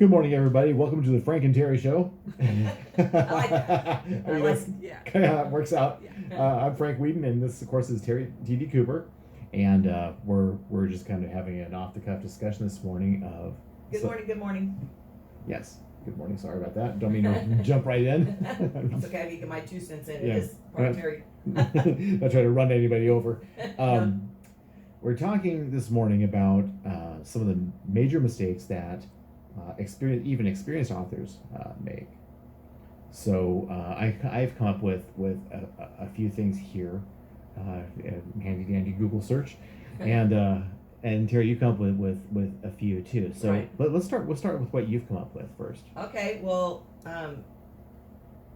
Good morning, everybody. Welcome to the Frank and Teri Show. I like that. Yeah. Yeah, it works out. Yeah. I'm Frank Weeden, and this, of course, is Teri TV Cooper, and we're just kind of having an off the cuff discussion this morning of. Good morning. Good morning. Yes. Good morning. Sorry about that. Don't mean to jump right in. It's okay. I can get my 2 cents in. Yeah. It is Terry. Not trying to run anybody over. We're talking this morning about some of the major mistakes that even experienced authors make. So I've come up with a few things here, handy dandy Google search, and Terry, you come up with a few too. So Right. We'll start with what you've come up with first. Okay. Well,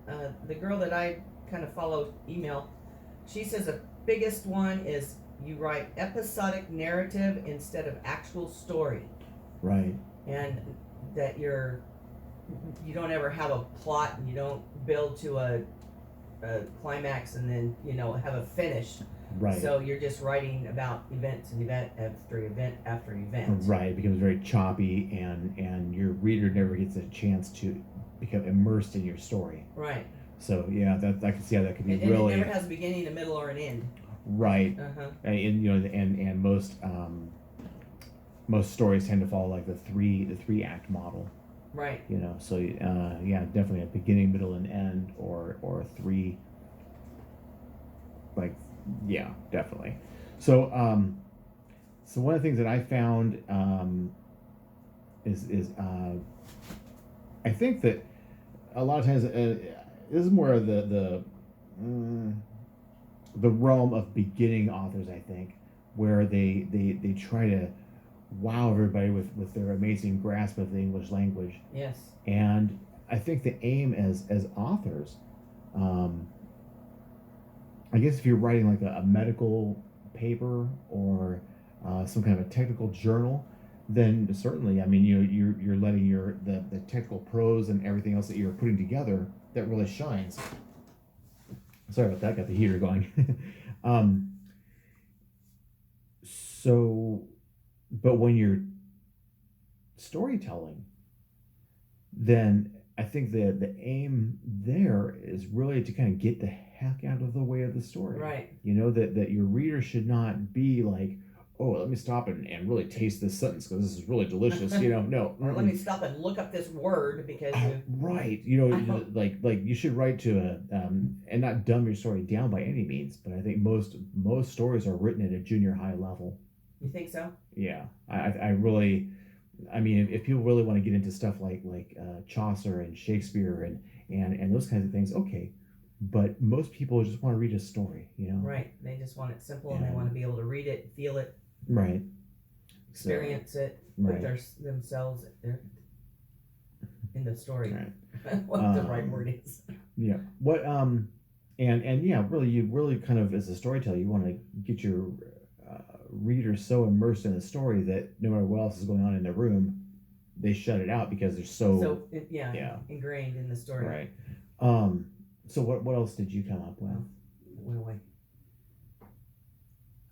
the girl that I kind of follow email, she says the biggest one is you write episodic narrative instead of actual story. Right. And that you don't ever have a plot, and you don't build to a climax and then have a finish. Right. So you're just writing about events and event after event after event. Right. It becomes very choppy, and your reader never gets a chance to become immersed in your story. Right. So yeah, that I can see how that could be and really. it never has a beginning, a middle, or an end. Right. Uh-huh. And most stories tend to follow like the three act model. Right. So yeah, definitely a beginning, middle, and end, or three. Like, yeah, definitely. So so one of the things that I found is I think that a lot of times this is more of the realm of beginning authors, I think, where they try to wow everybody with their amazing grasp of the English language. Yes. And I think the aim as authors, I guess if you're writing like a medical paper or some kind of a technical journal, then certainly, I mean, you're letting the technical prose and everything else that you're putting together that really shines. Sorry about that. Got the heater going. But when you're storytelling, then I think the aim there is really to kind of get the heck out of the way of the story. Right. That your reader should not be like, oh, let me stop and really taste this sentence because this is really delicious. No. Or let me stop and look up this word because right. Like you should write to and not dumb your story down by any means, but I think most stories are written at a junior high level. You think so? Yeah, I really, I mean, if people really want to get into stuff like Chaucer and Shakespeare and those kinds of things, okay, but most people just want to read a story, Right. They just want it simple, and they want to be able to read it, feel it, right, experience it right. with themselves in the story. Right. What the right word is. Yeah. What and yeah, really, you really kind of as a storyteller, you want to get your readers so immersed in the story that no matter what else is going on in the room, they shut it out because they're so ingrained in the story. Right. So what else did you come up with?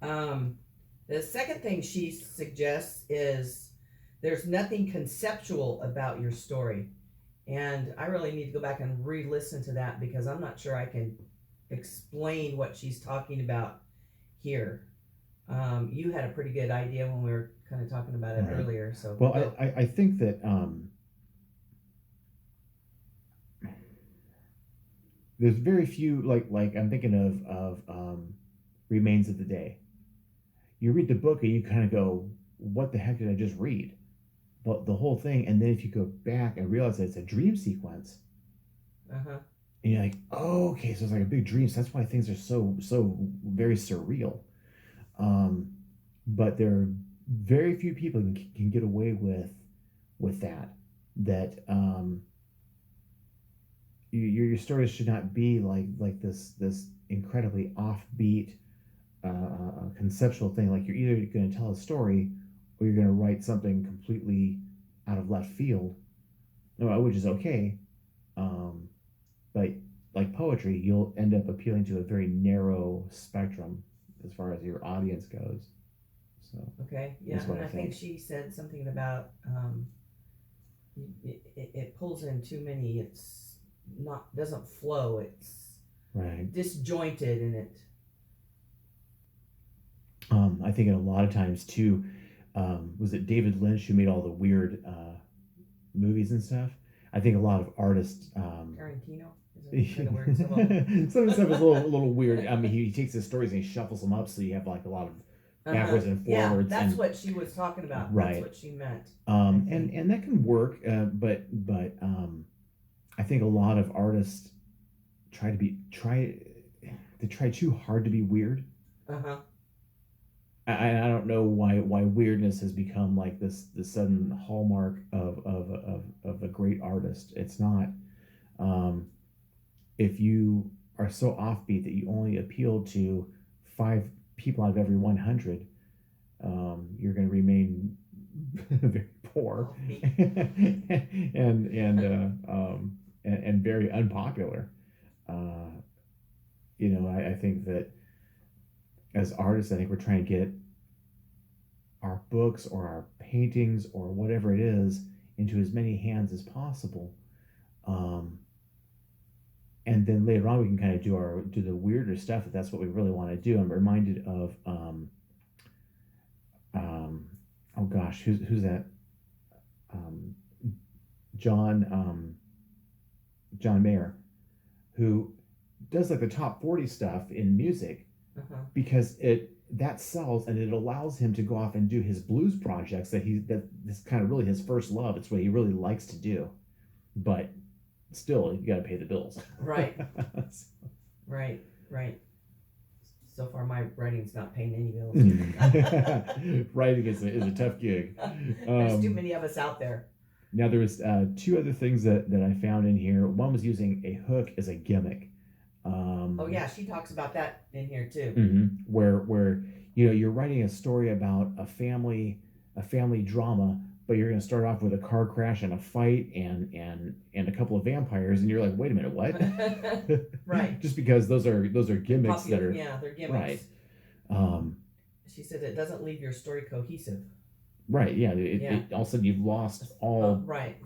Wait. The second thing she suggests is there's nothing conceptual about your story, and I really need to go back and re-listen to that because I'm not sure I can explain what she's talking about here. You had a pretty good idea when we were kind of talking about it earlier. So well, I think that there's very few like I'm thinking of Remains of the Day. You read the book and you kind of go, what the heck did I just read? But the whole thing, and then if you go back and realize that it's a dream sequence, and you're like, oh, okay, so it's like a big dream. So that's why things are so very surreal. But there are very few people can get away with that. Your stories should not be like this incredibly offbeat conceptual thing. Like you're either going to tell a story or you're going to write something completely out of left field, which is okay. But like poetry, you'll end up appealing to a very narrow spectrum as far as your audience goes. So okay, yeah, and I think she said something about it pulls in too many. It's not doesn't flow. It's Right. disjointed, and it. I think a lot of times too, was it David Lynch who made all the weird movies and stuff? I think a lot of artists. Tarantino. Is kind of weird. Some of them. Some of the stuff is a little weird. I mean, he takes his stories and he shuffles them up, so you have like a lot of backwards and forwards. Yeah, that's and, what she was talking about. Right. That's what she meant. And that can work, but I think a lot of artists try too hard to be weird. Uh-huh. I don't know why weirdness has become like the sudden hallmark of a great artist. It's not. If you are so offbeat that you only appeal to 5 people out of every 100, you're going to remain very poor and very unpopular. I think that as artists, I think we're trying to get our books or our paintings or whatever it is into as many hands as possible. And then later on we can kind of do the weirder stuff if that's what we really want to do. I'm reminded of oh gosh, who's that? John Mayer, who does like the top 40 stuff in music because that sells and it allows him to go off and do his blues projects that's kind of really his first love. It's what he really likes to do, but still you got to pay the bills. Right. Right. So far my writing's not paying any bills. Writing is a tough gig. There's too many of us out there. Now there was 2 other things that I found in here. One was using a hook as a gimmick. Oh yeah, she talks about that in here too. Mm-hmm. Where you're writing a story about a family drama, but you're going to start off with a car crash and a fight and a couple of vampires, and you're like, wait a minute, what? Right. Just because those are gimmicks that are they're gimmicks. Right. She said it doesn't leave your story cohesive. Right. Yeah. It all of a sudden you've lost all. Right.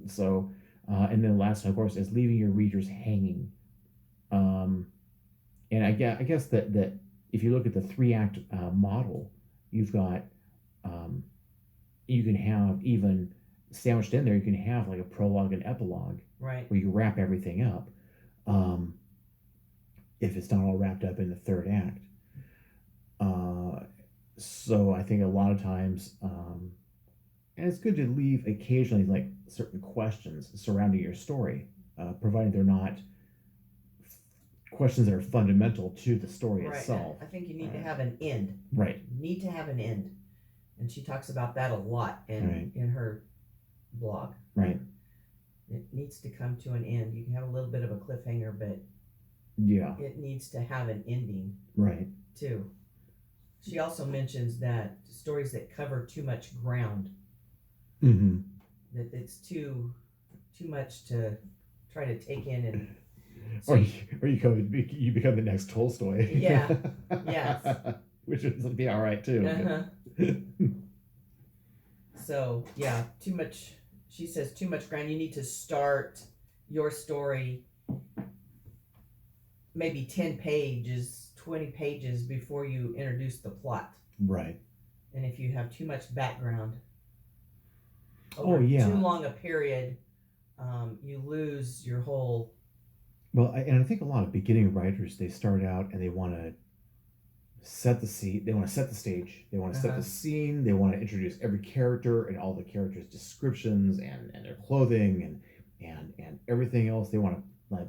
So, and then the last one, of course, is leaving your readers hanging. And I guess that if you look at the 3-act model, you've got you can have even sandwiched in there, you can have like a prologue and epilogue, right, where you wrap everything up. If it's not all wrapped up in the 3rd act. So I think a lot of times, and it's good to leave occasionally like certain questions surrounding your story, provided they're not questions that are fundamental to the story itself. I think you need to have an end. Right. You need to have an end. And she talks about that a lot in her blog. Right. It needs to come to an end. You can have a little bit of a cliffhanger, but yeah, it needs to have an ending. Right. Too. She also mentions that stories that cover too much ground, that it's too much to try to take in, and so you become the next Tolstoy. Yeah. Yes. Which would be all right too. So yeah, too much. She says too much ground. You need to start your story maybe 10 pages, 20 pages before you introduce the plot. Right. And if you have too much background over too long a period, you lose your whole. Well, and I think a lot of beginning writers, they start out and they want to set the scene. They want to set the stage. They want to set the scene. They want to introduce every character and all the characters' descriptions and their clothing and everything else. They want to, like,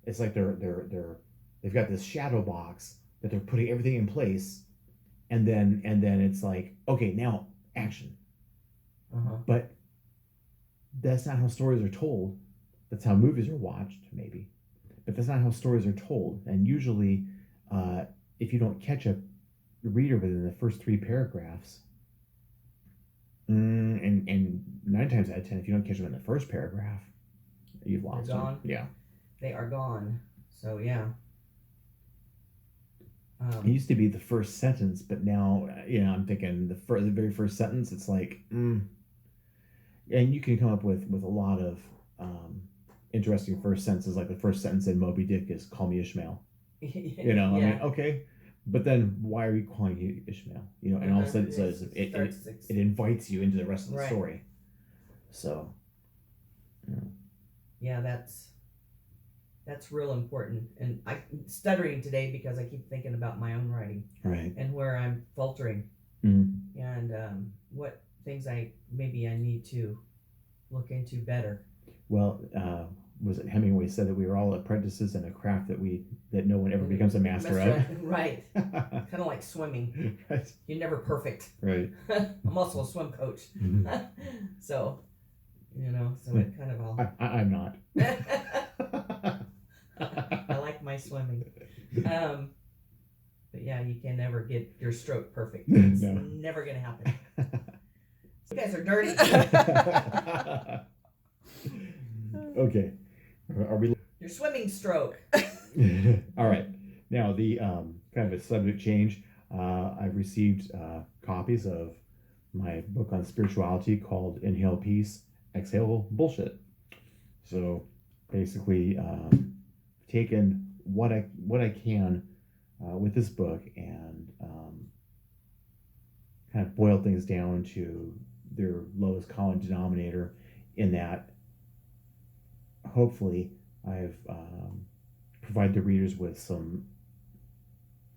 it's like they've got this shadow box that they're putting everything in place, and then it's like, okay, now action. But that's not how stories are told. That's how movies are watched, maybe, but that's not how stories are told. And usually, if you don't catch a reader within the first 3 paragraphs, and 9 times out of 10, if you don't catch them in the first paragraph, you've lost them. Yeah, they are gone. So yeah. It used to be the first sentence, but now, I'm thinking the very first sentence. It's like, and you can come up with a lot of interesting first sentences. Like the first sentence in Moby Dick is "Call me Ishmael." You know, I mean, okay, but then why are we calling you Ishmael? You know, and all of a sudden it invites you into the rest of the story. So, yeah, that's real important. And I'm stuttering today because I keep thinking about my own writing, right, and where I'm faltering, and what things I need to look into better. Well, was it Hemingway said that we were all apprentices in a craft that no one ever becomes a master of? Right. Kind of like swimming. Right. You're never perfect. Right. I'm also a swim coach. So, so it kind of all. I'm not. I like my swimming. But yeah, you can never get your stroke perfect. It's never going to happen. You guys are dirty. Okay. Are we? Your swimming stroke. All right. Now the kind of a subject change. I've received copies of my book on spirituality called "Inhale Peace, Exhale Bullshit." So basically, taken what I can with this book and kind of boil things down to their lowest common denominator. In that, hopefully, I've provided the readers with some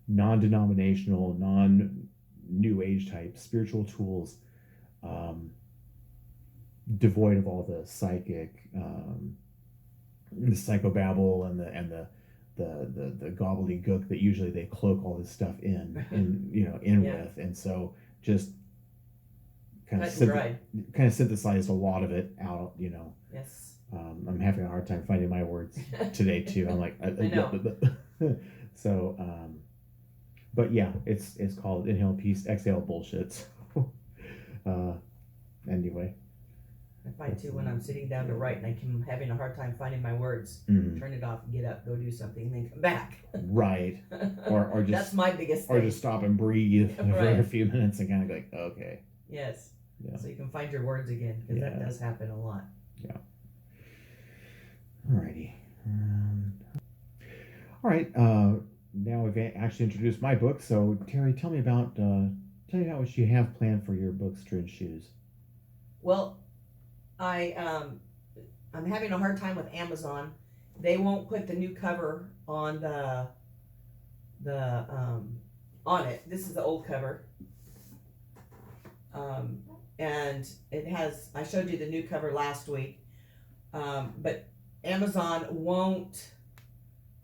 non-denominational, non-new age type spiritual tools, devoid of all the psychic, the psychobabble and the gobbledygook that usually they cloak all this stuff in with, and so just kind of synthesized a lot of it out. Yes. I'm having a hard time finding my words today too. I'm like, I know. So, but yeah, it's called "Inhale Peace, Exhale Bullshit." So, anyway. I find too when I'm sitting down to write and I'm having a hard time finding my words, turn it off, get up, go do something, and then come back. Right. Or just that's my biggest thing. Or just stop and breathe for a few minutes and kind of like, okay. Yes. Yeah. So you can find your words again, because that does happen a lot. Yeah. Alrighty. All right. Now we've actually introduced my book. So Teri, tell me about what you have planned for your book, Strange Shoes. Well, I'm having a hard time with Amazon. They won't put the new cover on on it. This is the old cover. And it has, I showed you the new cover last week. But Amazon won't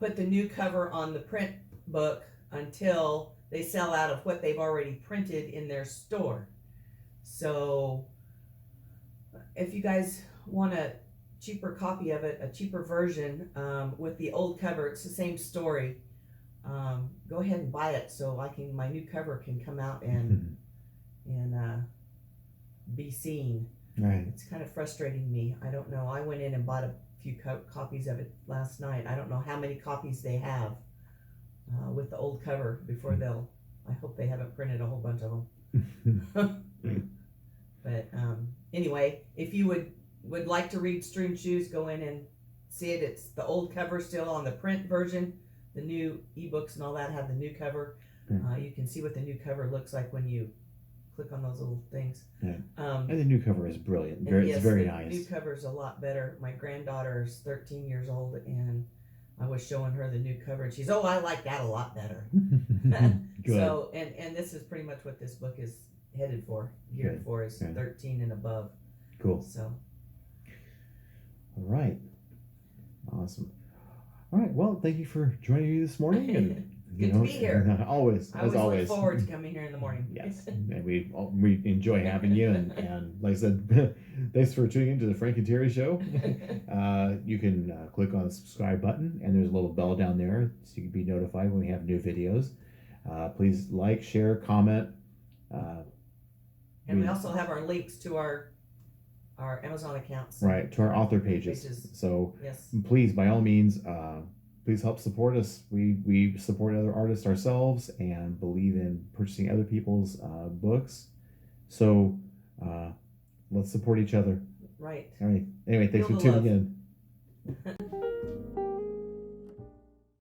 put the new cover on the print book until they sell out of what they've already printed in their store. So if you guys want a cheaper copy of it, a cheaper version with the old cover, it's the same story. Go ahead and buy it so my new cover can come out and be seen. Right. It's kind of frustrating me. I don't know. I went in and bought a few copies of it last night. I don't know how many copies they have with the old cover before I hope they haven't printed a whole bunch of them. But anyway, if you would like to read Strange Shoes, go in and see it. It's the old cover still on the print version. The new ebooks and all that have the new cover. You can see what the new cover looks like when you click on those little things. Yeah. And the new cover is brilliant. It's very nice. The new cover is a lot better. My granddaughter is 13 years old, and I was showing her the new cover, and she's, I like that a lot better. Good. So, and this is pretty much what this book is headed for, geared for, is 13 and above. Cool. So. All right. Awesome. All right. Well, thank you for joining me this morning. And Good to be here. Always, I always look forward to coming here in the morning. Yes, and we enjoy having you. And like I said, thanks for tuning into the Frank and Teri Show. You can click on the subscribe button, and there's a little bell down there so you can be notified when we have new videos. Please like, share, comment. And we also have our links to our Amazon accounts. Right, to our author pages. So please, by all means, please help support us. We support other artists ourselves and believe in purchasing other people's books. So let's support each other. Right. All right. Anyway, thanks Feel for the tuning love. in.